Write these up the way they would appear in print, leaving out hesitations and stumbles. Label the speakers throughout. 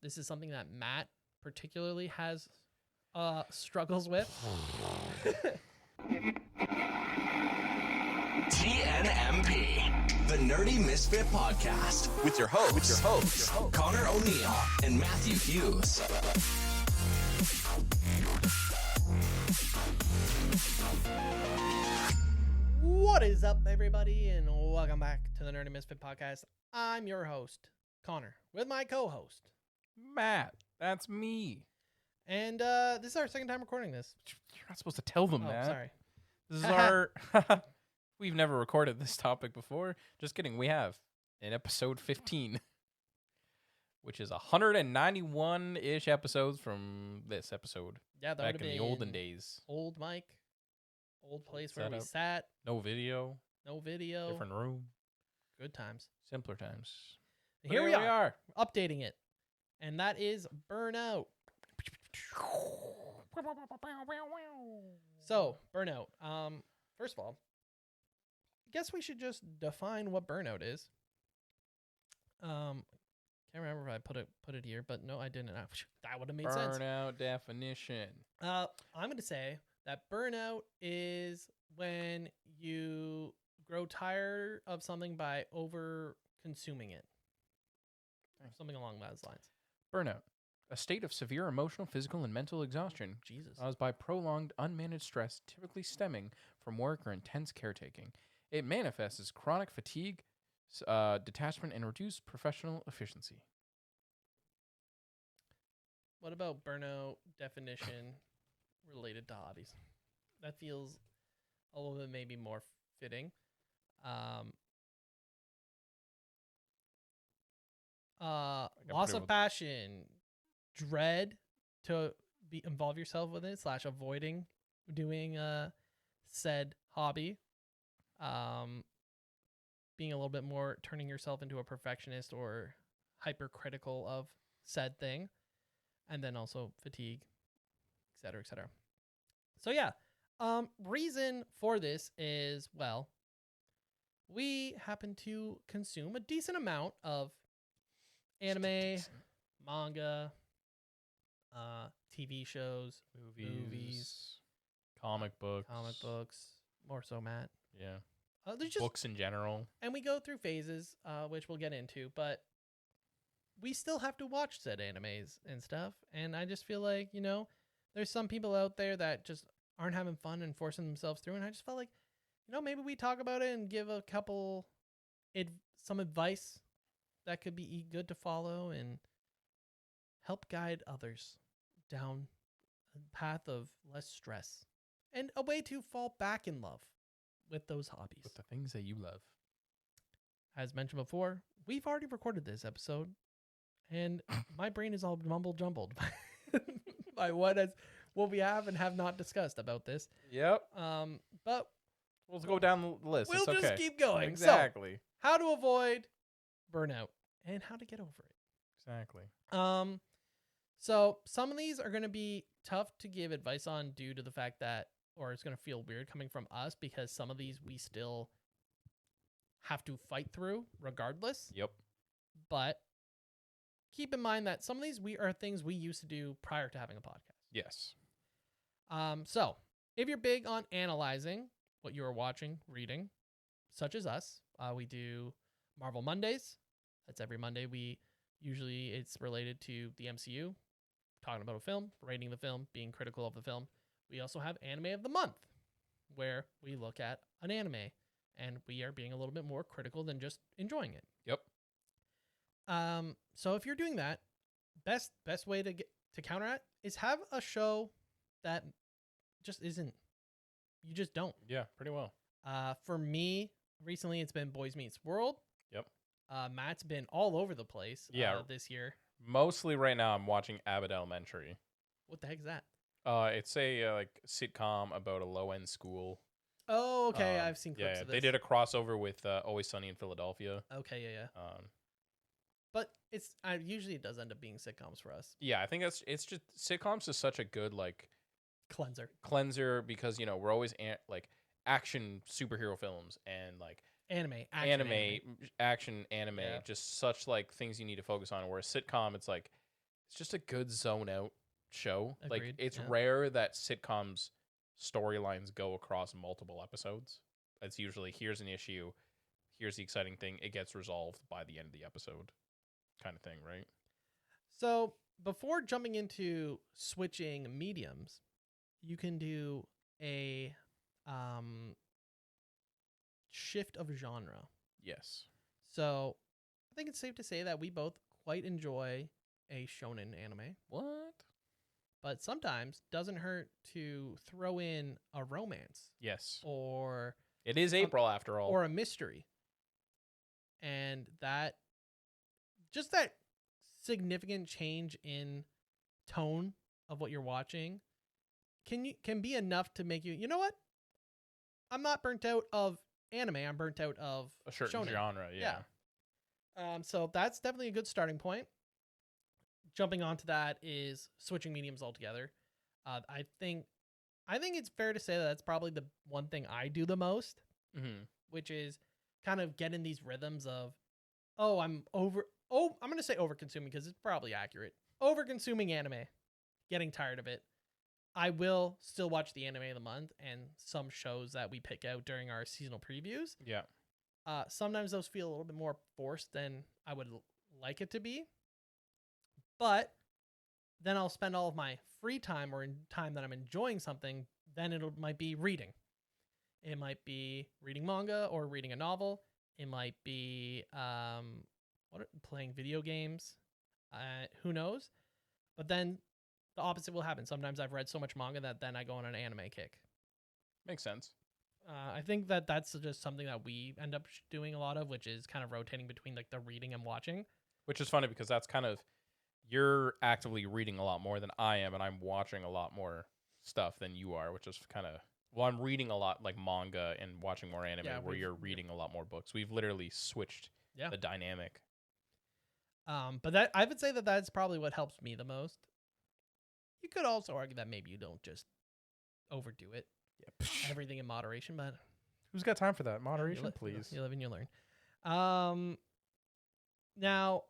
Speaker 1: this is something that Matt particularly has struggles with.
Speaker 2: TNMP, the Nerdy Misfit Podcast, with your hosts, Connor O'Neill and Matthew Hughes.
Speaker 1: What is up, everybody, and welcome back to the Nerdy Misfit Podcast. I'm your host, Connor, with my co-host,
Speaker 3: Matt. That's me.
Speaker 1: and this is our second time recording this.
Speaker 3: You're not supposed to tell them
Speaker 1: Oh,
Speaker 3: that.
Speaker 1: sorry.
Speaker 3: This is our... We've never recorded this topic before. Just kidding. We have in episode 15, which is 191-ish episodes from this episode.
Speaker 1: Yeah, that
Speaker 3: Back
Speaker 1: would
Speaker 3: in
Speaker 1: have
Speaker 3: the olden
Speaker 1: been
Speaker 3: days.
Speaker 1: old mic, old place where we
Speaker 3: setup.
Speaker 1: sat,
Speaker 3: No video.
Speaker 1: no video,
Speaker 3: Different room.
Speaker 1: good times.
Speaker 3: Simpler times. But
Speaker 1: Here we are, updating it, and that is Burnout. So, Burnout. First of all, I guess we should just define what Burnout is. Can't remember if I put it here, but no, I didn't. That would have made sense.
Speaker 3: Burnout definition.
Speaker 1: I'm going to say that burnout is when you grow tired of something by over consuming it. Or something along those lines.
Speaker 3: Burnout. A state of severe emotional, physical, and mental exhaustion
Speaker 1: Jesus.
Speaker 3: caused by prolonged, unmanaged stress, typically stemming from work or intense caretaking. It manifests as chronic fatigue, detachment, and reduced professional efficiency.
Speaker 1: What about burnout definition related to hobbies? That feels a little bit maybe more fitting. Loss of passion, dread to involve yourself with it / avoiding doing said hobby. Being a little bit more turning yourself into a perfectionist or hypercritical of said thing, and then also fatigue, etc., etc. So yeah, reason for this is, well, we happen to consume a decent amount of anime, manga, TV shows, movies,
Speaker 3: comic books,
Speaker 1: more so, Matt.
Speaker 3: yeah,
Speaker 1: There's just
Speaker 3: books in general.
Speaker 1: And we go through phases, which we'll get into, but we still have to watch said animes and stuff. And I just feel like, there's some people out there that just aren't having fun and forcing themselves through. And I just felt like, maybe we talk about it and give a couple, some advice that could be good to follow and help guide others down a path of less stress and a way to fall back in love with those hobbies.
Speaker 3: With the things that you love.
Speaker 1: As mentioned before, we've already recorded this episode, and my brain is all mumble-jumbled by what we have and have not discussed about this.
Speaker 3: Yep.
Speaker 1: But
Speaker 3: we'll go down the list.
Speaker 1: We'll
Speaker 3: it's
Speaker 1: just
Speaker 3: okay.
Speaker 1: keep going.
Speaker 3: Exactly.
Speaker 1: So, how to avoid burnout and how to get over it.
Speaker 3: Exactly.
Speaker 1: So some of these are going to be tough to give advice on due to the fact that, or it's going to feel weird coming from us because some of these we still have to fight through regardless.
Speaker 3: Yep.
Speaker 1: But keep in mind that some of these are things we used to do prior to having a podcast.
Speaker 3: Yes.
Speaker 1: So if you're big on analyzing what you are watching, reading, such as us, we do Marvel Mondays. That's every Monday. Usually it's related to the MCU, talking about a film, rating the film, being critical of the film. We also have Anime of the Month, where we look at an anime and we are being a little bit more critical than just enjoying it.
Speaker 3: Yep.
Speaker 1: So if you're doing that, best way to counter it is have a show that just isn't. You just don't.
Speaker 3: Yeah, pretty well.
Speaker 1: For me, recently it's been Boys Meets World.
Speaker 3: Yep.
Speaker 1: Matt's been all over the place. This year.
Speaker 3: Mostly right now I'm watching Abbott Elementary.
Speaker 1: What the heck is that?
Speaker 3: It's a sitcom about a low-end school.
Speaker 1: Oh, okay. I've seen clips of this.
Speaker 3: They did a crossover with Always Sunny in Philadelphia.
Speaker 1: Okay, yeah. But usually it does end up being sitcoms for us.
Speaker 3: Yeah, I think it's just sitcoms is such a good cleanser because we're always action superhero films and action, anime, just such things you need to focus on. Where a sitcom, it's It's just a good zone out show. Like
Speaker 1: Agreed,
Speaker 3: it's
Speaker 1: yeah.
Speaker 3: rare that sitcoms storylines go across multiple episodes. It's usually here's an issue, here's the exciting thing, it gets resolved by the end of the episode, kind of thing, right?
Speaker 1: So before jumping into switching mediums, you can do a shift of genre.
Speaker 3: Yes.
Speaker 1: So I think it's safe to say that we both quite enjoy a shonen anime,
Speaker 3: What?
Speaker 1: but sometimes doesn't hurt to throw in a romance
Speaker 3: Yes.
Speaker 1: or
Speaker 3: It is April after all.
Speaker 1: or a mystery. And that just that significant change in tone of what you're watching can be enough to make you know what? I'm not burnt out of anime, I'm burnt out of
Speaker 3: A certain
Speaker 1: shonen.
Speaker 3: genre, yeah.
Speaker 1: So that's definitely a good starting point. Jumping onto that is switching mediums altogether. I think it's fair to say that that's probably the one thing I do the most,
Speaker 3: Mm-hmm.
Speaker 1: which is kind of get in these rhythms of, I'm going to say over consuming because it's probably accurate. Over consuming anime, getting tired of it. I will still watch the anime of the month and some shows that we pick out during our seasonal previews.
Speaker 3: Yeah.
Speaker 1: Sometimes those feel a little bit more forced than I would like it to be. But then I'll spend all of my free time or in time that I'm enjoying something, then it might be reading. It might be reading manga or reading a novel. It might be playing video games. Who knows? But then the opposite will happen. Sometimes I've read so much manga that then I go on an anime kick.
Speaker 3: Makes sense.
Speaker 1: I think that's just something that we end up doing a lot of, which is kind of rotating between like the reading and watching.
Speaker 3: Which is funny because that's kind of, you're actively reading a lot more than I am, and I'm watching a lot more stuff than you are, which is kind of, well, I'm reading a lot like manga and watching more anime,
Speaker 1: Yeah,
Speaker 3: where you're reading a lot more books. We've literally switched the dynamic.
Speaker 1: But that I would say that that's probably what helps me the most. You could also argue that maybe you don't just overdo it.
Speaker 3: Yeah.
Speaker 1: Everything in moderation, but
Speaker 3: Who's got time for that? Moderation, please.
Speaker 1: You live and you learn. Now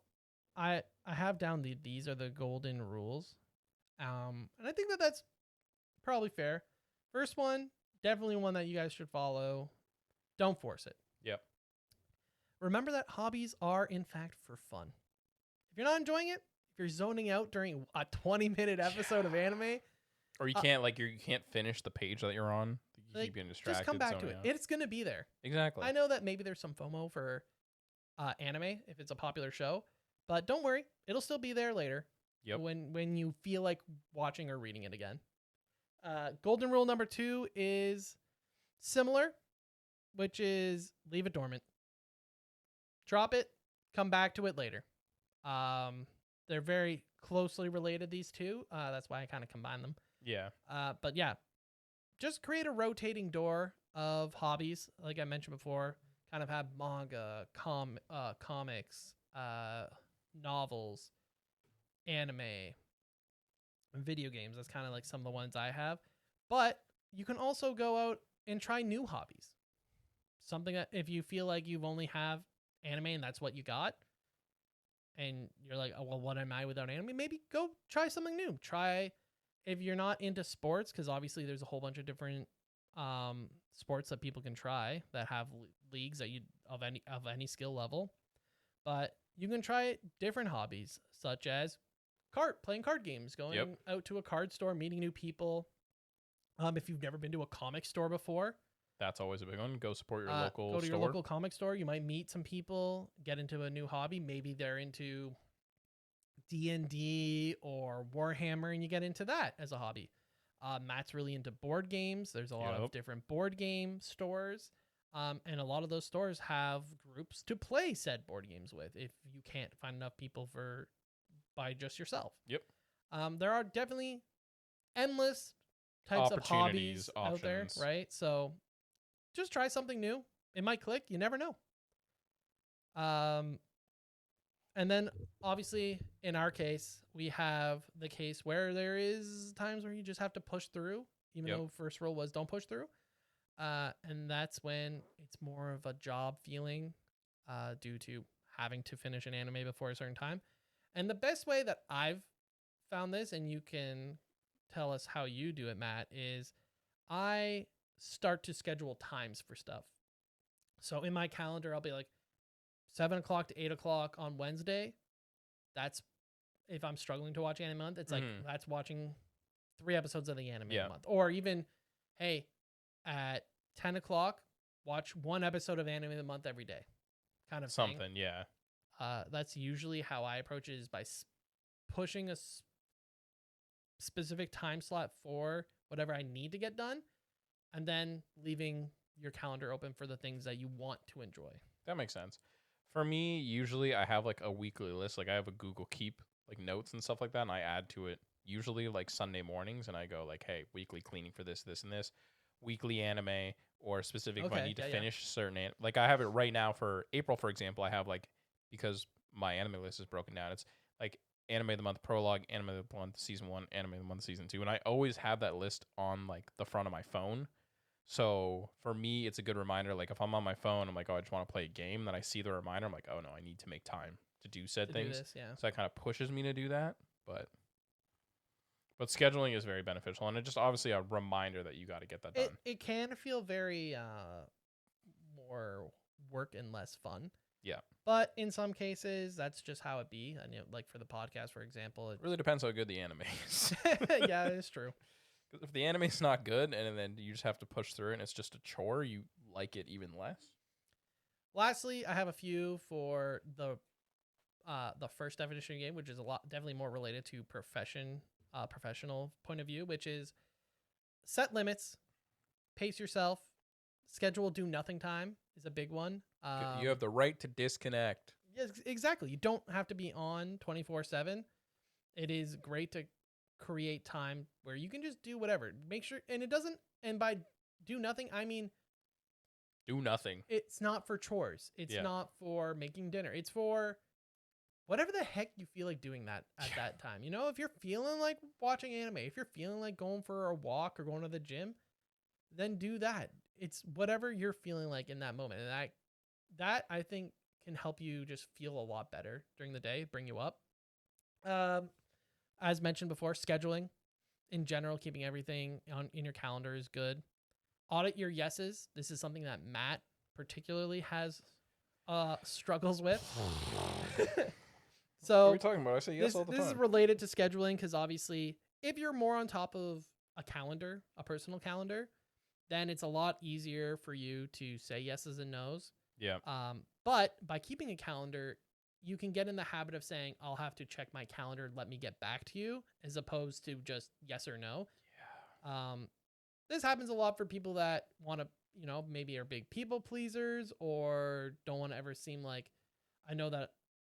Speaker 1: I have down these are the golden rules. And I think that that's probably fair. First one, definitely one that you guys should follow. Don't force it.
Speaker 3: Yep.
Speaker 1: Remember that hobbies are in fact for fun. If you're not enjoying it, if you're zoning out during a 20-minute episode of anime,
Speaker 3: Or you can't you can't finish the page that you're on. You keep getting distracted.
Speaker 1: just come back to
Speaker 3: zoning
Speaker 1: it.
Speaker 3: out.
Speaker 1: It's going to be there.
Speaker 3: Exactly.
Speaker 1: I know that maybe there's some FOMO for anime if it's a popular show, but don't worry, it'll still be there later.
Speaker 3: Yep.
Speaker 1: When you feel like watching or reading it again. Golden rule number 2 is similar, which is leave it dormant. Drop it, come back to it later. They're very closely related, these two. That's why I kind of combine them.
Speaker 3: Yeah.
Speaker 1: But yeah, just create a rotating door of hobbies. Like I mentioned before, kind of have manga, comics, novels, anime, and video games. That's kind of like some of the ones I have. But you can also go out and try new hobbies. Something that if you feel like you've only have anime and that's what you got, and you're like, oh, well, what am I without anime? Maybe go try something new. Try, if you're not into sports, because obviously there's a whole bunch of different sports that people can try that have leagues that you of any skill level. But you can try different hobbies, such as playing card games, going out to a card store, meeting new people. If you've never been to a comic store before,
Speaker 3: that's always a big one. Go support your local
Speaker 1: go to
Speaker 3: store.
Speaker 1: your local comic store. You might meet some people, get into a new hobby. Maybe they're into D&D or Warhammer, and you get into that as a hobby. Matt's really into board games. There's a lot of different board game stores. And a lot of those stores have groups to play said board games with if you can't find enough people by just yourself.
Speaker 3: Yep.
Speaker 1: There are definitely endless types of hobbies out there, right? So just try something new. It might click. You never know. And then obviously in our case, we have the case where there is times where you just have to push through, even though first rule was don't push through. And that's when it's more of a job feeling due to having to finish an anime before a certain time. And the best way that I've found this, and you can tell us how you do it, Matt, is I start to schedule times for stuff. So in my calendar, I'll be like 7 o'clock to 8 o'clock on Wednesday. That's if I'm struggling to watch anime month, it's like that's watching 3 episodes of the anime month. Or even, hey, at 10 o'clock, watch 1 episode of anime of the month every day. Kind of
Speaker 3: something,
Speaker 1: thing.
Speaker 3: yeah.
Speaker 1: That's usually how I approach it, is by pushing a specific time slot for whatever I need to get done, and then leaving your calendar open for the things that you want to enjoy.
Speaker 3: That makes sense. For me, usually I have like a weekly list. Like I have a Google Keep, like notes and stuff like that, and I add to it usually like Sunday mornings, and I go like, hey, weekly cleaning for this, this, and this, weekly anime, or specific if I need to finish certain like I have it right now for April, for example. I have like, because my anime list is broken down, it's like anime of the month prologue, anime of the month season 1, anime of the month season 2, and I always have that list on like the front of my phone. So for me, it's a good reminder. Like if I'm on my phone, I'm like, oh, I just want to play a game. Then I see the reminder. I'm like, oh no, I need to make time to do said things. So that kind of pushes me to do that. But scheduling is very beneficial, and it's just obviously a reminder that you got to get that done.
Speaker 1: It can feel very more work and less fun.
Speaker 3: Yeah.
Speaker 1: But in some cases, that's just how it be. And like for the podcast, for example,
Speaker 3: it really depends how good the anime is.
Speaker 1: Yeah, it's true.
Speaker 3: Because if the anime's not good and then you just have to push through it and it's just a chore, you like it even less.
Speaker 1: Lastly, I have a few for the first definition game, which is definitely more related to professional point of view, which is set limits, pace yourself, schedule do nothing time is a big one.
Speaker 3: You have the right to disconnect.
Speaker 1: Yes, exactly. You don't have to be on 24/7. It is great to create time where you can just do whatever. Make sure, and it doesn't, and by do nothing, I mean
Speaker 3: do nothing.
Speaker 1: It's not for chores. It's not for making dinner. It's for whatever the heck you feel like doing that at that time. You know, if you're feeling like watching anime, if you're feeling like going for a walk or going to the gym, then do that. It's whatever you're feeling like in that moment. And that I think can help you just feel a lot better during the day, bring you up. As mentioned before, scheduling in general, keeping everything in your calendar is good. Audit your yeses. This is something that Matt particularly has struggles with. So
Speaker 3: what are we talking about? I say yes all the time.
Speaker 1: This is related to scheduling because obviously if you're more on top of a calendar, a personal calendar, then it's a lot easier for you to say yeses and nos.
Speaker 3: Yeah.
Speaker 1: But by keeping a calendar, you can get in the habit of saying, I'll have to check my calendar, let me get back to you, as opposed to just yes or no. Yeah. This happens a lot for people that want to, maybe are big people pleasers or don't want to ever seem like, I know that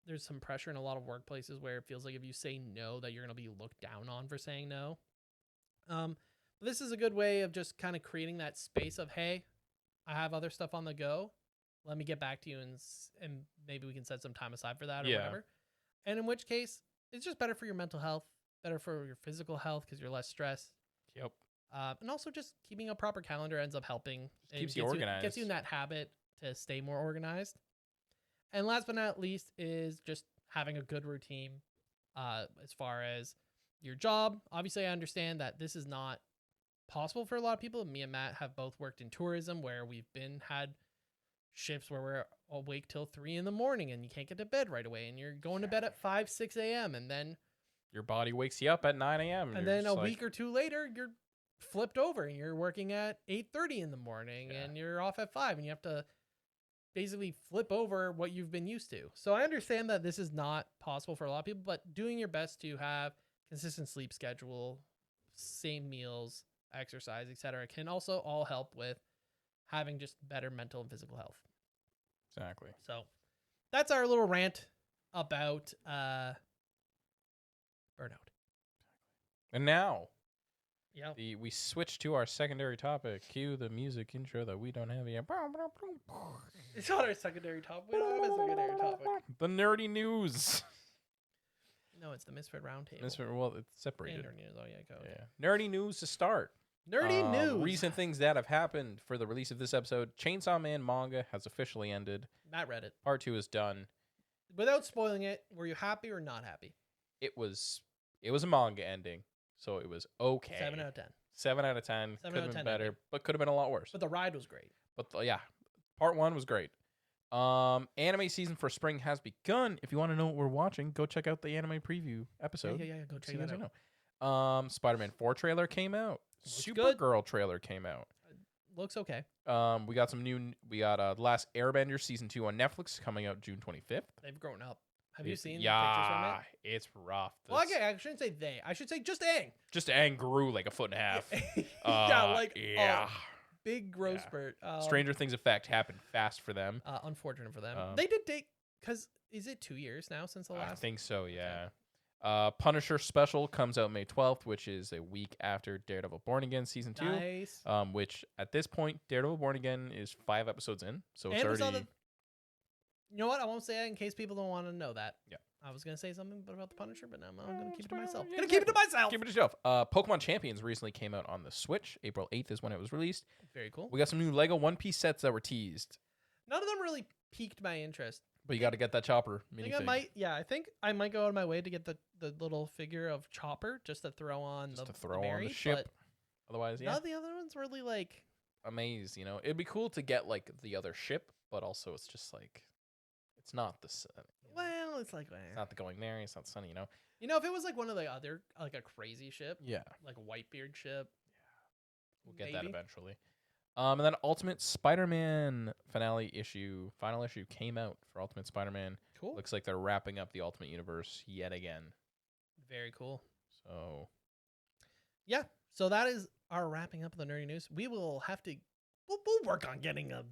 Speaker 1: there's some pressure in a lot of workplaces where it feels like if you say no, that you're going to be looked down on for saying no. This is a good way of just kind of creating that space of, hey, I have other stuff on the go. Let me get back to you and maybe we can set some time aside for that or whatever. And in which case, it's just better for your mental health, better for your physical health because you're less stressed.
Speaker 3: Yep.
Speaker 1: And also just keeping a proper calendar ends up helping.
Speaker 3: Keeps you organized.
Speaker 1: Gets you in that habit to stay more organized. And last but not least is just having a good routine as far as your job. Obviously, I understand that this is not possible for a lot of people. Me and Matt have both worked in tourism where we've had shifts where we're awake till 3 a.m. and you can't get to bed right away and you're going to bed at 5, 6 a.m. and then
Speaker 3: your body wakes you up at 9 a.m.
Speaker 1: And then a week or two later, you're flipped over and you're working at 8:30 in the morning and you're off at 5 and you have to basically flip over what you've been used to. So I understand that this is not possible for a lot of people, but doing your best to have consistent sleep schedule, same meals, exercise, etc., can also all help with having just better mental and physical health.
Speaker 3: Exactly.
Speaker 1: So that's our little rant about burnout.
Speaker 3: And now,
Speaker 1: we
Speaker 3: switch to our secondary topic. Cue the music intro that we don't have yet.
Speaker 1: It's not our secondary topic. We don't have a secondary topic.
Speaker 3: The nerdy news.
Speaker 1: No, it's the Misfit Roundtable.
Speaker 3: Well, it's separated.
Speaker 1: Nerdy news. Oh, yeah, go.
Speaker 3: Yeah. Nerdy news to start.
Speaker 1: Nerdy news.
Speaker 3: Recent things that have happened for the release of this episode. Chainsaw Man manga has officially ended.
Speaker 1: Matt read it.
Speaker 3: Part 2 is done.
Speaker 1: Without spoiling it, were you happy or not happy?
Speaker 3: It was It was a manga ending, so it was okay.
Speaker 1: 7 out of 10.
Speaker 3: 7 out of 10.
Speaker 1: 7
Speaker 3: Could
Speaker 1: out
Speaker 3: have
Speaker 1: of
Speaker 3: been
Speaker 1: 10
Speaker 3: better,
Speaker 1: ending.
Speaker 3: but could have been a lot worse.
Speaker 1: But the ride was great.
Speaker 3: But yeah, part 1 was great. Anime season for spring has begun. If you want to know what we're watching, go check out the anime preview episode.
Speaker 1: Yeah. Go
Speaker 3: So
Speaker 1: check
Speaker 3: you
Speaker 1: that
Speaker 3: guys
Speaker 1: out.
Speaker 3: know. Spider-Man 4 trailer came out.
Speaker 1: Looks good.
Speaker 3: Supergirl trailer came out.
Speaker 1: Looks okay.
Speaker 3: We got We got The Last Airbender season 2 on Netflix coming out June 25th.
Speaker 1: They've grown up. Have you seen
Speaker 3: Yeah,
Speaker 1: pictures from it?
Speaker 3: it's rough.
Speaker 1: Well, okay, I shouldn't say they. I should say just Aang.
Speaker 3: Just Aang grew like a foot and a half.
Speaker 1: Yeah, big growth spurt.
Speaker 3: Stranger Things effect happened fast for them.
Speaker 1: Unfortunate for them. They did take, because is it 2 years now since the last?
Speaker 3: I think so, yeah. Punisher special comes out May 12th, which is a week after Daredevil Born Again season 2.
Speaker 1: Nice.
Speaker 3: Which at this point, Daredevil Born Again is 5 episodes in, so it's already.
Speaker 1: You know what? I won't say it in case people don't want to know that.
Speaker 3: Yeah.
Speaker 1: I was gonna say something about the Punisher, but now I'm gonna keep it to myself.
Speaker 3: Yeah,
Speaker 1: Gonna keep it to myself.
Speaker 3: Keep it to yourself. Pokemon Champions recently came out on the Switch. April 8th is when it was released.
Speaker 1: Very cool.
Speaker 3: We got some new Lego One Piece sets that were teased.
Speaker 1: None of them really piqued my interest.
Speaker 3: But you got to get that Chopper
Speaker 1: I
Speaker 3: minifig.
Speaker 1: think I might go out of my way to get the little figure of Chopper just to throw on
Speaker 3: on the ship. Otherwise, yeah.
Speaker 1: None of the other ones really like.
Speaker 3: Amazed, you know. It'd be cool to get like the other ship, but also it's just like it's not the sun.
Speaker 1: Well, it's like
Speaker 3: It's not the going there. It's not the sun, you know.
Speaker 1: You know, if it was like one of the other, like a crazy ship,
Speaker 3: Yeah,
Speaker 1: like a Whitebeard ship,
Speaker 3: we'll get that
Speaker 1: maybe.
Speaker 3: eventually. And then Ultimate Spider-Man final issue came out for Ultimate Spider-Man.
Speaker 1: Cool.
Speaker 3: Looks like they're wrapping up the Ultimate Universe yet again.
Speaker 1: Very cool.
Speaker 3: So,
Speaker 1: yeah. So that is our wrapping up of the nerdy news. We will have to. We'll work on getting a.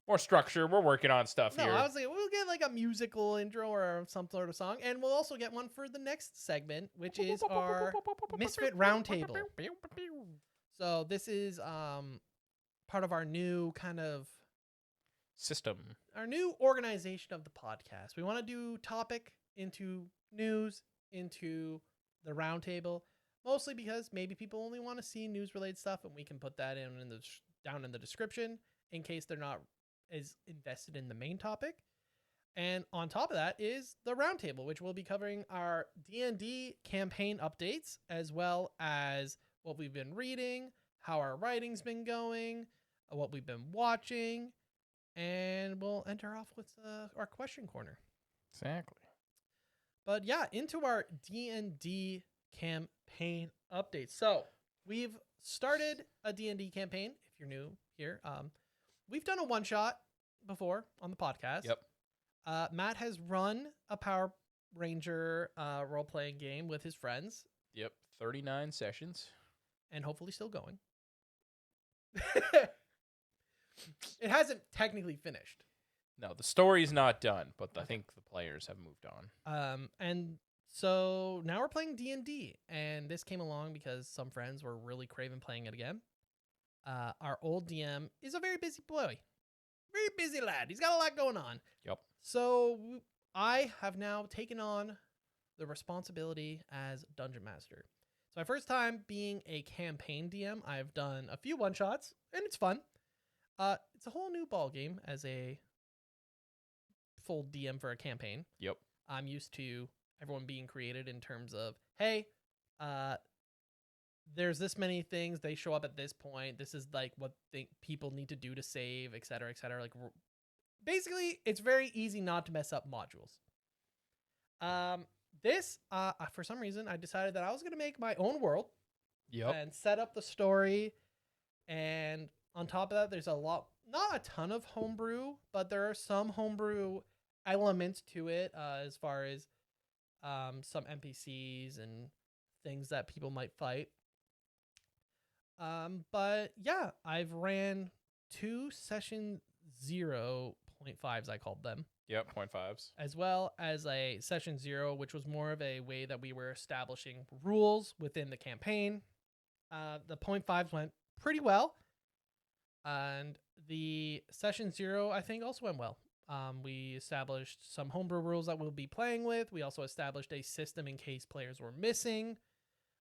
Speaker 3: more structure. We're working on stuff
Speaker 1: No,
Speaker 3: here.
Speaker 1: I was like, we'll get like a musical intro or some sort of song, and we'll also get one for the next segment, which is our Misfit Roundtable. So this is part of our new kind of
Speaker 3: system.
Speaker 1: Our new organization of the podcast. We want to do topic into news into the roundtable, mostly because maybe people only want to see news related stuff, and we can put that down in the description in case they're not as invested in the main topic. And on top of that is the roundtable, which will be covering our D&D campaign updates, as well as what we've been reading, how our writing's been going, what we've been watching, and we'll enter off with our question corner.
Speaker 3: Exactly.
Speaker 1: But yeah, into our D&D campaign updates. So we've started a D&D campaign. If you're new here, we've done a one-shot before on the podcast.
Speaker 3: Yep.
Speaker 1: Matt has run a Power Ranger role-playing game with his friends.
Speaker 3: Yep. 39 sessions.
Speaker 1: And hopefully still going. It hasn't technically finished.
Speaker 3: No, the story's not done, but I think the players have moved on.
Speaker 1: And so now we're playing D&D, and this came along because some friends were really craving playing it again. Our old DM is a very busy boy. Very busy lad. He's got a lot going on.
Speaker 3: Yep.
Speaker 1: So I have now taken on the responsibility as Dungeon Master. It's my first time being a campaign DM. I've done a few one-shots, and it's fun. It's a whole new ball game as a full DM for a campaign.
Speaker 3: Yep.
Speaker 1: I'm used to everyone being created in terms of, hey, there's this many things, they show up at this point, this is like what people need to do to save, etc., etc. Like, basically, it's very easy not to mess up modules. For some reason, I decided that I was going to make my own world.
Speaker 3: Yep.
Speaker 1: And set up the story. And on top of that, there's not a ton of homebrew, but there are some homebrew elements to it, as far as some NPCs and things that people might fight. But yeah, I've ran 2 session 0.5s, I called them.
Speaker 3: Yep, 0.5s.
Speaker 1: As well as a session 0, which was more of a way that we were establishing rules within the campaign. The 0.5s went pretty well. And the session 0, I think, also went well. We established some homebrew rules that we'll be playing with. We also established a system in case players were missing.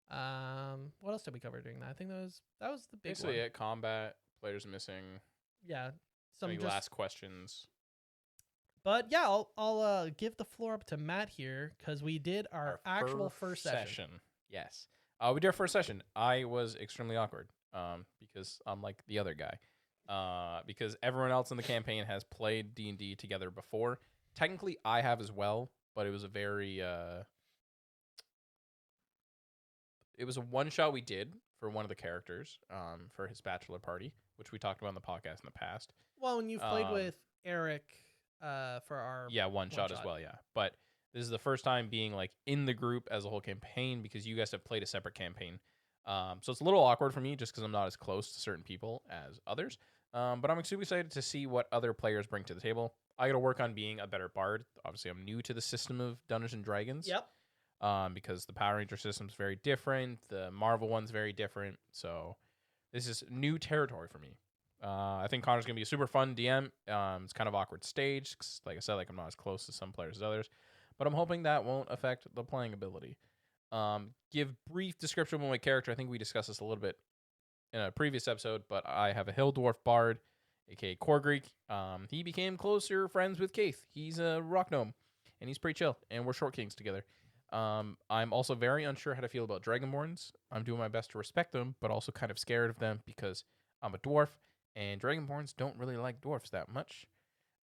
Speaker 1: What else did we cover during that? I think that was the big one.
Speaker 3: Yeah, combat, players missing.
Speaker 1: Yeah.
Speaker 3: Any last questions?
Speaker 1: But yeah, I'll give the floor up to Matt here because we did our actual first session.
Speaker 3: Yes. We did our first session. I was extremely awkward because I'm like the other guy. Because everyone else in the campaign has played D&D together before. Technically, I have as well, but it was a very... it was a one-shot we did for one of the characters for his bachelor party, which we talked about on the podcast in the past.
Speaker 1: Well, and you've played with Eric for our
Speaker 3: one shot as well, yeah. But this is the first time being like in the group as a whole campaign because you guys have played a separate campaign. So it's a little awkward for me just because I'm not as close to certain people as others. But I'm super excited to see what other players bring to the table. I got to work on being a better bard. Obviously, I'm new to the system of Dungeons and Dragons.
Speaker 1: Yep.
Speaker 3: Because the Power Ranger system is very different. The Marvel one's very different. So this is new territory for me. I think Connor's going to be a super fun DM. It's kind of awkward stage. 'Cause like I said, like I'm not as close to some players as others. But I'm hoping that won't affect the playing ability. Give brief description of my character. I think we discussed this a little bit in a previous episode. But I have a Hill Dwarf Bard, a.k.a. Korgreek. He became closer friends with Kaith. He's a rock gnome. And he's pretty chill. And we're Short Kings together. I'm also very unsure how to feel about Dragonborns. I'm doing my best to respect them, but also kind of scared of them because I'm a dwarf, and Dragonborns don't really like dwarfs that much.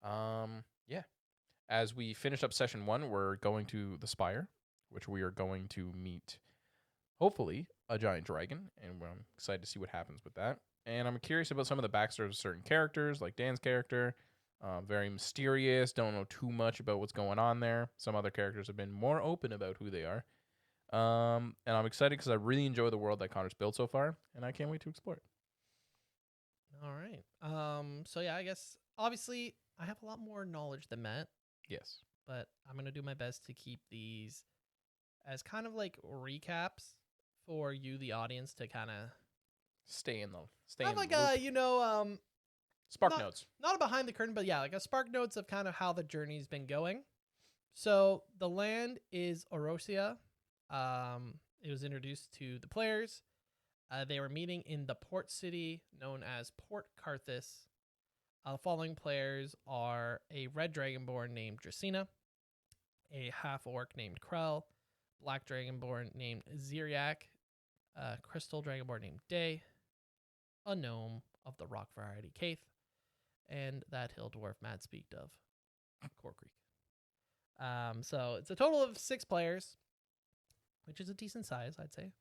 Speaker 3: Yeah. As we finish up session 1, we're going to the Spire, which we are going to meet, hopefully, a giant dragon, and I'm excited to see what happens with that. And I'm curious about some of the backstories of certain characters, like Dan's character. Very mysterious. Don't know too much about what's going on there. Some other characters have been more open about who they are. And I'm excited because I really enjoy the world that Connor's built so far, and I can't wait to explore it.
Speaker 1: All right. So yeah, I guess obviously I have a lot more knowledge than Matt,
Speaker 3: Yes.
Speaker 1: but I'm gonna do my best to keep these as kind of like recaps for you, the audience, to kind of
Speaker 3: Stay in the
Speaker 1: have like
Speaker 3: loop.
Speaker 1: a
Speaker 3: Spark notes.
Speaker 1: not a behind the curtain, but yeah, like a spark notes of kind of how the journey's been going. So the land is Orosia. It was introduced to the players. They were meeting in the port city known as Port Carthus. The following players are a red dragonborn named Dracena, a half-orc named Krell, black dragonborn named Ziriak, a crystal dragonborn named Day, a gnome of the rock variety Kaith, and that hill dwarf Matt speaked of, Korgreek. So it's a total of 6 players, which is a decent size, I'd say.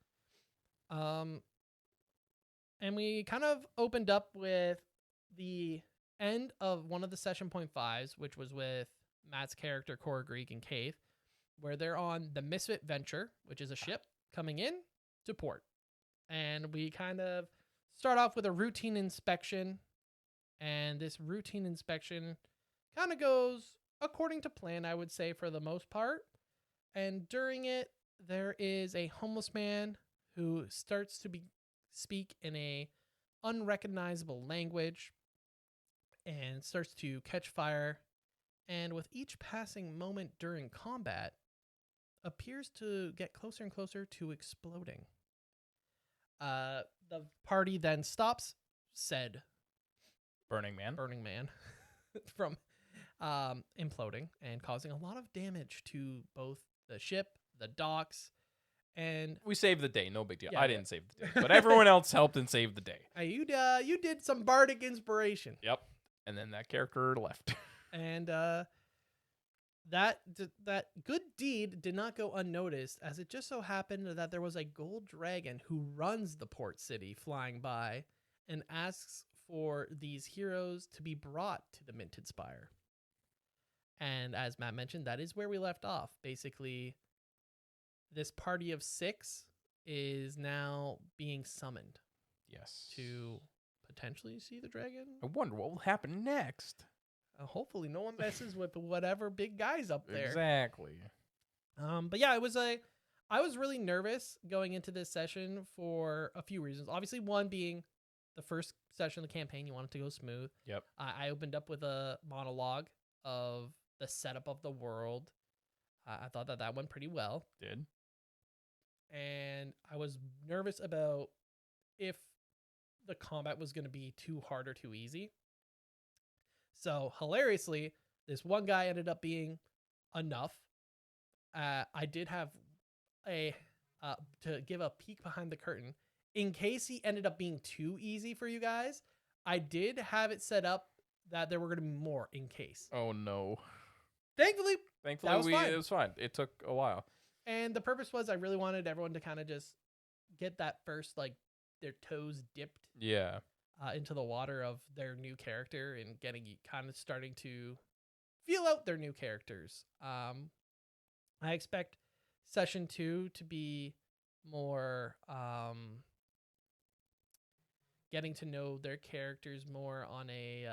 Speaker 1: And we kind of opened up with the end of one of the session point 5s, which was with Matt's character Korgreek and Kaith, where they're on the Misfit Venture, which is a ship coming in to port. And we kind of start off with a routine inspection. And this routine inspection kind of goes according to plan, I would say, for the most part. And during it, there is a homeless man who starts to speak in a unrecognizable language and starts to catch fire. And with each passing moment during combat, appears to get closer and closer to exploding. The party then stops said
Speaker 3: Burning Man
Speaker 1: from imploding and causing a lot of damage to both the ship, the docks, and
Speaker 3: we saved the day. No big deal.
Speaker 1: Yeah,
Speaker 3: I didn't save the day, but everyone else helped and saved the day.
Speaker 1: You did some bardic inspiration.
Speaker 3: Yep. And then that character left.
Speaker 1: And that good deed did not go unnoticed, as it just so happened that there was a gold dragon who runs the port city flying by and asks for these heroes to be brought to the Minted Spire. And as Matt mentioned, that is where we left off. Basically, this party of 6 is now being summoned.
Speaker 3: Yes.
Speaker 1: To potentially see the dragon.
Speaker 3: I wonder what will happen next.
Speaker 1: Hopefully no one messes with whatever big guy's up there.
Speaker 3: Exactly.
Speaker 1: But yeah, I was really nervous going into this session for a few reasons. Obviously, one being the first session of the campaign, you want it to go smooth.
Speaker 3: Yep.
Speaker 1: I opened up with a monologue of the setup of the world. I thought that went pretty well.
Speaker 3: Did.
Speaker 1: And I was nervous about if the combat was going to be too hard or too easy. So hilariously, This one guy ended up being enough. I did have a to give a peek behind the curtain in case he ended up being too easy for you guys. I did have it set up that there were going to be more in case.
Speaker 3: Oh no.
Speaker 1: Thankfully,
Speaker 3: Thankfully,
Speaker 1: that was fine.
Speaker 3: it was fine. It took a while.
Speaker 1: And the purpose was I really wanted everyone to kind of just get that first, like, their toes dipped
Speaker 3: Yeah.
Speaker 1: into the water of their new character and getting kind of starting to feel out their new characters. I expect session 2 to be more getting to know their characters more on a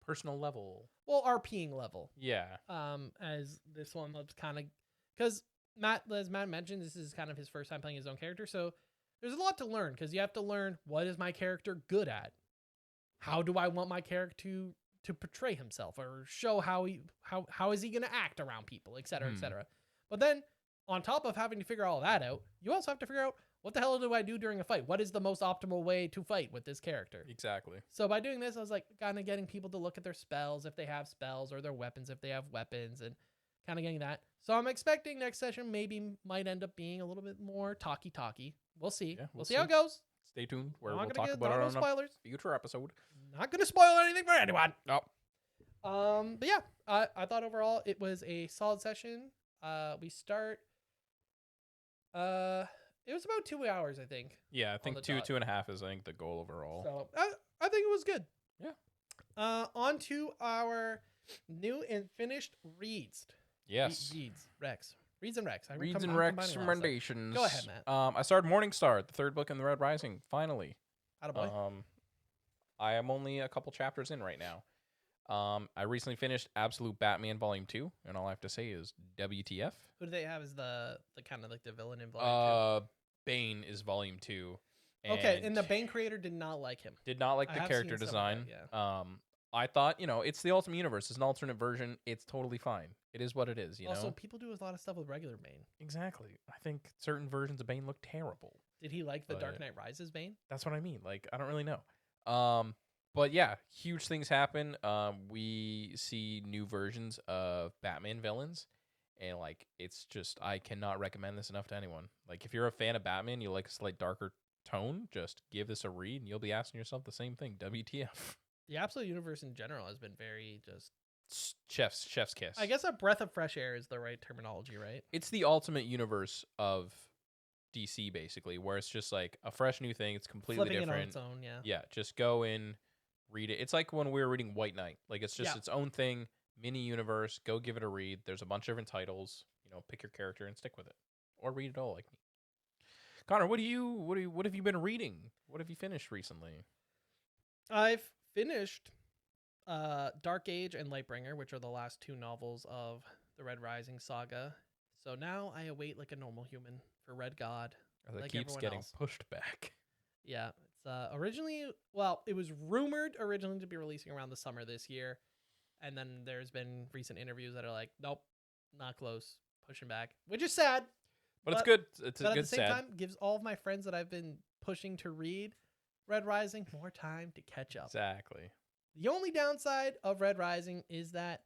Speaker 3: Personal level.
Speaker 1: well, RPing level.
Speaker 3: Yeah.
Speaker 1: As this one was kind of, because Matt, as Matt mentioned, this is kind of his first time playing his own character, so there's a lot to learn because you have to learn, what is my character good at? How do I want my character to portray himself or show how is he going to act around people, et cetera, et cetera. But then on top of having to figure all that out, you also have to figure out, what the hell do I do during a fight? What is the most optimal way to fight with this character?
Speaker 3: Exactly.
Speaker 1: So by doing this, I was like kind of getting people to look at their spells if they have spells, or their weapons if they have weapons, and kind of getting that. So I'm expecting next session might end up being a little bit more talky. We'll see.
Speaker 3: Yeah,
Speaker 1: we'll see how it goes.
Speaker 3: Stay tuned. Where
Speaker 1: Not
Speaker 3: we'll
Speaker 1: gonna
Speaker 3: talk
Speaker 1: get
Speaker 3: about it
Speaker 1: no
Speaker 3: on
Speaker 1: spoilers.
Speaker 3: a future episode.
Speaker 1: Not gonna spoil anything for anyone.
Speaker 3: No.
Speaker 1: But yeah, I thought overall it was a solid session. We start. It was about 2 hours, I think.
Speaker 3: Yeah, I think
Speaker 1: the
Speaker 3: 2.5 is, I think, the goal overall.
Speaker 1: So I think it was good.
Speaker 3: Yeah.
Speaker 1: On to our new and finished reads.
Speaker 3: Yes.
Speaker 1: Reads and Rex.
Speaker 3: Reads and recommendations.
Speaker 1: Go ahead, Matt.
Speaker 3: I started Morningstar, the third book in the Red Rising, finally.
Speaker 1: Attaboy.
Speaker 3: I am only a couple chapters in right now. I recently finished Absolute Batman Volume 2, and all I have to say is WTF.
Speaker 1: Who do they have as the kind of like the villain in Volume 2?
Speaker 3: Bane is Volume 2.
Speaker 1: Okay, and the Bane creator did not like him.
Speaker 3: Did not like
Speaker 1: I
Speaker 3: the
Speaker 1: have
Speaker 3: character
Speaker 1: seen some of
Speaker 3: design.
Speaker 1: that,
Speaker 3: I thought, it's the Ultimate Universe. It's an alternate version. It's totally fine. It is what it is, you
Speaker 1: Also,
Speaker 3: know?
Speaker 1: people do a lot of stuff with regular Bane.
Speaker 3: Exactly. I think certain versions of Bane look terrible.
Speaker 1: Did he like the
Speaker 3: But-
Speaker 1: Dark Knight Rises Bane?
Speaker 3: That's what I mean. Like, I don't really know. But yeah, huge things happen. We see new versions of Batman villains, and like, it's just, I cannot recommend this enough to anyone. Like, if you're a fan of Batman, you like a slight darker tone, just give this a read, and you'll be asking yourself the same thing. WTF?
Speaker 1: The Absolute Universe in general has been very just...
Speaker 3: Chef's kiss.
Speaker 1: I guess a breath of fresh air is the right terminology, right?
Speaker 3: It's the Ultimate Universe of DC, basically, where it's just like a fresh new thing. It's completely
Speaker 1: Flipping
Speaker 3: different.
Speaker 1: it on its own, yeah.
Speaker 3: Yeah, just go in, read it. It's like when we were reading White Knight. Like, it's just
Speaker 1: Yeah.
Speaker 3: its own thing, mini universe. Go give it a read. There's a bunch of different titles. Pick your character and stick with it, or read it all like me. Connor, what have you been reading? What have you finished recently?
Speaker 1: I've finished Dark Age and Lightbringer, which are the last two novels of the Red Rising saga. So now I await like a normal human for Red God.
Speaker 3: That
Speaker 1: Like
Speaker 3: keeps
Speaker 1: everyone
Speaker 3: getting
Speaker 1: else.
Speaker 3: pushed back.
Speaker 1: Yeah, it's it was rumored originally to be releasing around the summer this year, and then there's been recent interviews that are like, nope, not close, pushing back, which is sad.
Speaker 3: But it's good. It's
Speaker 1: But
Speaker 3: a
Speaker 1: at
Speaker 3: good
Speaker 1: the same
Speaker 3: sad.
Speaker 1: time, gives all of my friends that I've been pushing to read Red Rising more time to catch up.
Speaker 3: Exactly.
Speaker 1: The only downside of Red Rising is that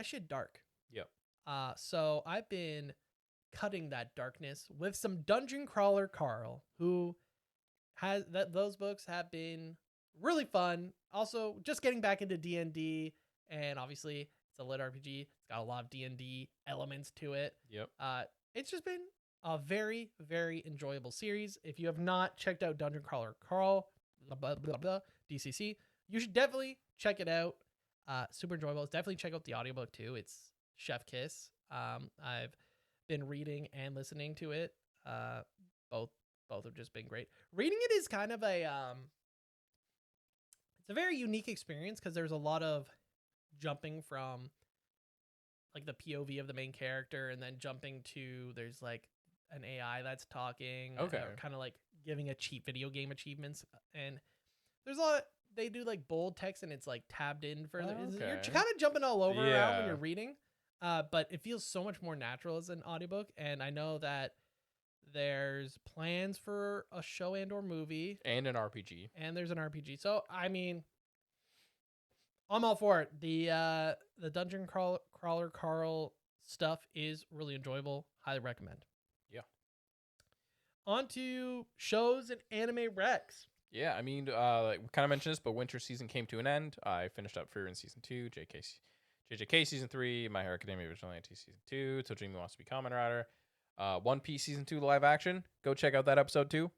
Speaker 1: shit dark.
Speaker 3: Yep.
Speaker 1: So I've been cutting that darkness with some dungeon crawler Carl, who has those books have been really fun. Also, just getting back into D&D, and obviously it's a lit RPG. It's got a lot of D&D elements to it.
Speaker 3: Yep.
Speaker 1: It's just been a very, very enjoyable series. If you have not checked out Dungeon Crawler Carl, blah, blah, blah, DCC, you should definitely check it out. Super enjoyable. Definitely check out the audiobook too. It's Chef Kiss. I've been reading and listening to it. Both have just been great. Reading it is kind of it's a very unique experience because there's a lot of jumping from like the POV of the main character, and then jumping to there's like an AI that's talking.
Speaker 3: Okay.
Speaker 1: Kind of like giving a cheap video game achievements, and there's a lot. They do like bold text, and it's like tabbed in further. You're
Speaker 3: Okay.
Speaker 1: kind of jumping all over around when
Speaker 3: Yeah.
Speaker 1: you're reading, but it feels so much more natural as an audiobook. And I know that there's plans for a show and or movie,
Speaker 3: And an RPG.
Speaker 1: and there's an RPG. So I mean, I'm all for it. The Dungeon Crawler Carl stuff is really enjoyable. Highly recommend.
Speaker 3: Yeah.
Speaker 1: On to shows and anime recs.
Speaker 3: Yeah, I mean, we kind of mentioned this, but winter season came to an end. I finished up Frieren season 2, JJK season 3, My Hero Academia Vigilante season 2, Till Dreamy Wants to Be Kamen Rider, One Piece season 2 live action. Go check out that episode too.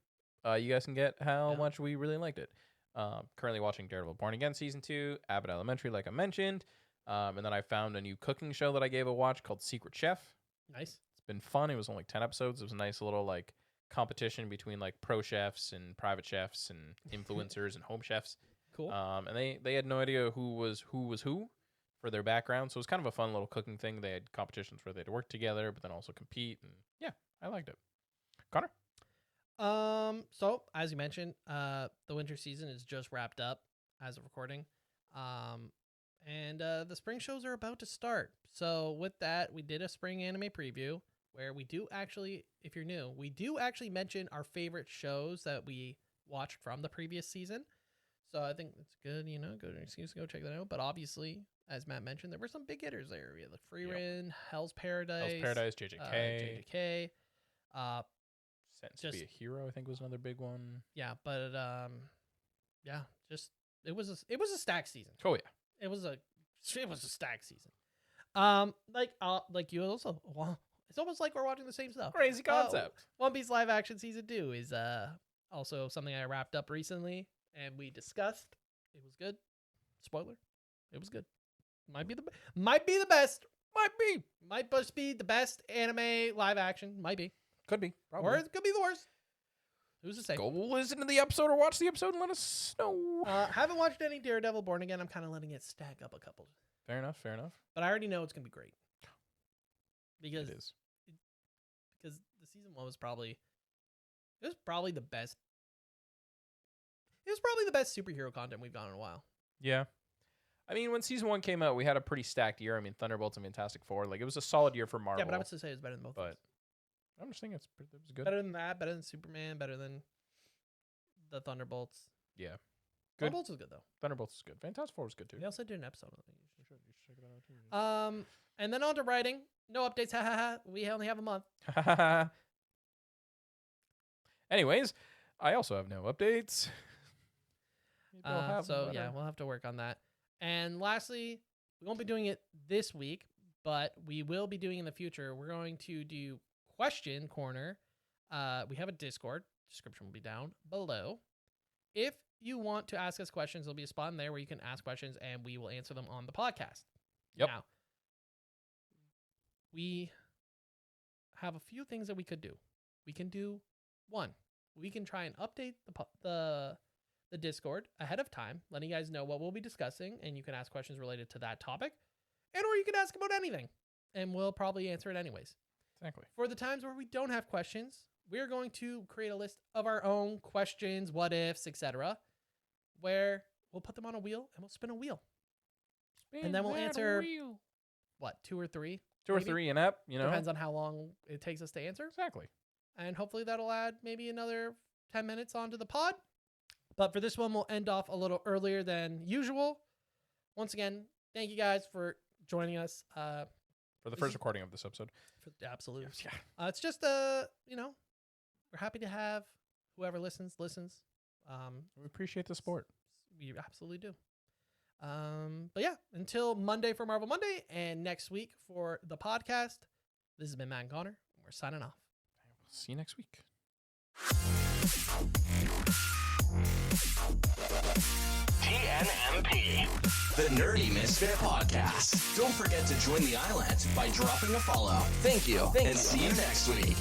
Speaker 3: You guys can get how much we really liked it. Currently watching Daredevil Born Again season 2, Abbott Elementary, like I mentioned, and then I found a new cooking show that I gave a watch called Secret Chef.
Speaker 1: Nice.
Speaker 3: It's been fun. It was only 10 episodes. It was a nice little like competition between like pro chefs and private chefs and influencers and home chefs.
Speaker 1: Cool.
Speaker 3: And they had no idea who was who for their background, so it was kind of a fun little cooking thing. They had competitions where they had to work together, but then also compete, and yeah, I liked it. Connor?
Speaker 1: So as you mentioned, the winter season is just wrapped up as of recording. And the spring shows are about to start. So with that, we did a spring anime preview where we do actually, if you're new, we do actually mention our favorite shows that we watched from the previous season. So I think it's good, go to excuse to go check that out. But obviously, as Matt mentioned, there were some big hitters there. We had the Frieren, Hell's Paradise, JJK.
Speaker 3: Sentenced to Be a Hero, I think, was another big one.
Speaker 1: Yeah, but yeah, just it was a stacked season.
Speaker 3: Oh yeah,
Speaker 1: it was a stacked season. Like you also, well, it's almost like we're watching the same stuff.
Speaker 3: Crazy concept.
Speaker 1: One Piece live action season 2 is also something I wrapped up recently, and we discussed. It was good. Spoiler, it was good. Might be the best. Might just be the best anime live action. Might be.
Speaker 3: Could be. Probably.
Speaker 1: Or it could be the worst. Who's to say?
Speaker 3: Go listen to the episode or watch the episode and let us know.
Speaker 1: Haven't watched any Daredevil Born Again. I'm kind of letting it stack up a couple.
Speaker 3: Fair enough.
Speaker 1: But I already know it's going to be great. Because
Speaker 3: it is.
Speaker 1: Because the season 1 was probably the best. It was probably the best superhero content we've gotten in a while.
Speaker 3: Yeah. I mean, when season 1 came out, we had a pretty stacked year. I mean, Thunderbolts and Fantastic Four. Like, it was a solid year for Marvel.
Speaker 1: Yeah, but I would still say it was better than both.
Speaker 3: But I'm just thinking it was good.
Speaker 1: Better than that, better than Superman, better than the Thunderbolts.
Speaker 3: Yeah. Good.
Speaker 1: Thunderbolts is good, though.
Speaker 3: Thunderbolts is good. Fantastic Four was good, too.
Speaker 1: We also did an episode on it. You should check that out, too. And then on to writing. No updates, ha ha ha. We only have a month.
Speaker 3: Anyways, I also have no updates.
Speaker 1: We'll have to work on that. And lastly, we won't be doing it this week, but we will be doing in the future. We're going to do Question Corner. We have a Discord. Description will be down below. If you want to ask us questions, there'll be a spot in there where you can ask questions and we will answer them on the podcast.
Speaker 3: Yep.
Speaker 1: Now, we have a few things that we could do. We can do one. We can try and update the Discord ahead of time, letting you guys know what we'll be discussing, and you can ask questions related to that topic, or you can ask about anything, and we'll probably answer it anyways.
Speaker 3: Exactly.
Speaker 1: For the times where we don't have questions, we're going to create a list of our own questions, what ifs, etc., where we'll put them on a wheel and we'll spin a wheel. And then we'll answer, what, 2 or 3?
Speaker 3: 2 or 3 and up,
Speaker 1: Depends on how long it takes us to answer.
Speaker 3: Exactly.
Speaker 1: And hopefully that'll add maybe another 10 minutes onto the pod. But for this one, we'll end off a little earlier than usual. Once again, thank you guys for joining us.
Speaker 3: For the first recording of this episode.
Speaker 1: Absolutely.
Speaker 3: Yeah.
Speaker 1: It's just, we're happy to have whoever listens.
Speaker 3: We appreciate the support.
Speaker 1: We absolutely do. But yeah, until Monday for Marvel Monday and next week for the podcast, this has been Matt and Connor, and we're signing off.
Speaker 3: See you next week.
Speaker 2: TNMP, the Nerdy Misfit Podcast. Don't forget to join the island by dropping a follow. Thank you, and see you next week.